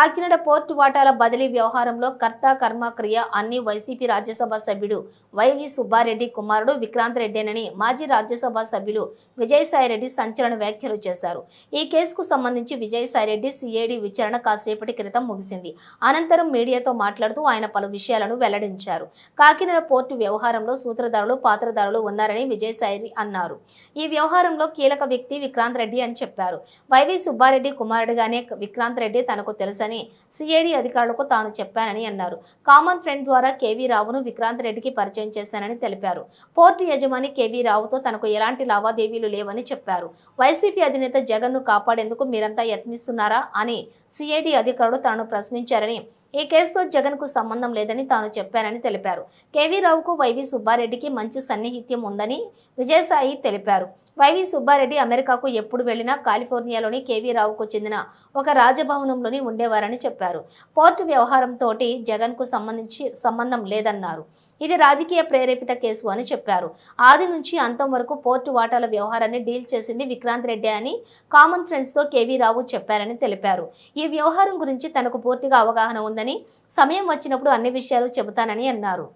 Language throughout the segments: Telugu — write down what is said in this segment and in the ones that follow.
కాకినాడ పోర్టు వాటాల బదిలీ వ్యవహారంలో కర్త కర్మ క్రియ అన్ని వైసీపీ రాజ్యసభ సభ్యుడు వైవి సుబ్బారెడ్డి కుమారుడు విక్రాంత్ రెడ్డేనని మాజీ రాజ్యసభ సభ్యులు విజయసాయిరెడ్డి సంచలన వ్యాఖ్యలు చేశారు. ఈ కేసుకు సంబంధించి విజయసాయిరెడ్డి సిఐడి విచారణ కాసేపటి క్రితం ముగిసింది. అనంతరం మీడియాతో మాట్లాడుతూ ఆయన పలు విషయాలను వెల్లడించారు. కాకినాడ పోర్టు వ్యవహారంలో సూత్రధారులు పాత్రధారులు ఉన్నారని విజయసాయి అన్నారు. ఈ వ్యవహారంలో కీలక వ్యక్తి విక్రాంత్ రెడ్డి అని చెప్పారు. వైవి సుబ్బారెడ్డి కుమారుడుగానే విక్రాంత్ రెడ్డి తనకు తెలుసని సిఐడి అధికారులకు తాను చెప్పానని అన్నారు. కామన్ ఫ్రెండ్ ద్వారా కేవీ రావును విక్రాంత్ రెడ్డికి పరిచయం చేశానని తెలిపారు. పోర్టు యజమాని కేవీ రావుతో తనకు ఎలాంటి లావాదేవీలు లేవని చెప్పారు. వైసీపీ అధినేత జగన్ ను కాపాడేందుకు మీరంతా యత్నిస్తున్నారా అని సిఐడి అధికారులు తనను ప్రశ్నించారని, ఈ కేసుతో జగన్ కు సంబంధం లేదని తాను చెప్పానని తెలిపారు. కేవీ రావుకు వైవి సుబ్బారెడ్డికి మంచి సన్నిహిత్యం ఉందని విజయసాయి తెలిపారు. వైవి సుబ్బారెడ్డి అమెరికాకు ఎప్పుడు వెళ్లినా కాలిఫోర్నియాలోని కేవీ రావుకు చెందిన ఒక రాజభవనంలోని ఉండేవారని చెప్పారు. పోర్టు వ్యవహారంతో జగన్ కు సంబంధం లేదన్నారు. ఇది రాజకీయ ప్రేరేపిత కేసు అని చెప్పారు. ఆది నుంచి అంతం వరకు పోర్టు వాటాల వ్యవహారాన్ని డీల్ చేసింది విక్రాంత్ రెడ్డి అని కామన్ ఫ్రెండ్స్ తో కేవీ రావు చెప్పారని తెలిపారు. ఈ వ్యవహారం గురించి తనకు పూర్తిగా అవగాహన ఉందని, సమయం వచ్చినప్పుడు అన్ని విషయాలు చెబుతానని అన్నారు.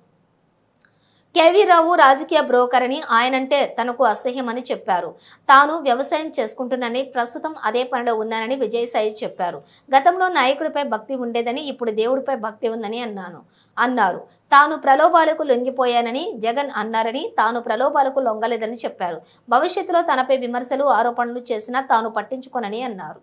కేవీ రావు రాజకీయ బ్రోకర్ అని, ఆయనంటే తనకు అసహ్యమని చెప్పారు. తాను వ్యవసాయం చేసుకుంటున్నానని, ప్రస్తుతం అదే పనిలో ఉన్నానని విజయసాయి చెప్పారు. గతంలో నాయకుడిపై భక్తి ఉండేదని, ఇప్పుడు దేవుడిపై భక్తి ఉందని అన్నారు. తాను ప్రలోభాలకు లొంగిపోయానని జగన్ అన్నారని, తాను ప్రలోభాలకు లొంగలేదని చెప్పారు. భవిష్యత్తులో తనపై విమర్శలు ఆరోపణలు చేసినా తాను పట్టించుకోనని అన్నారు.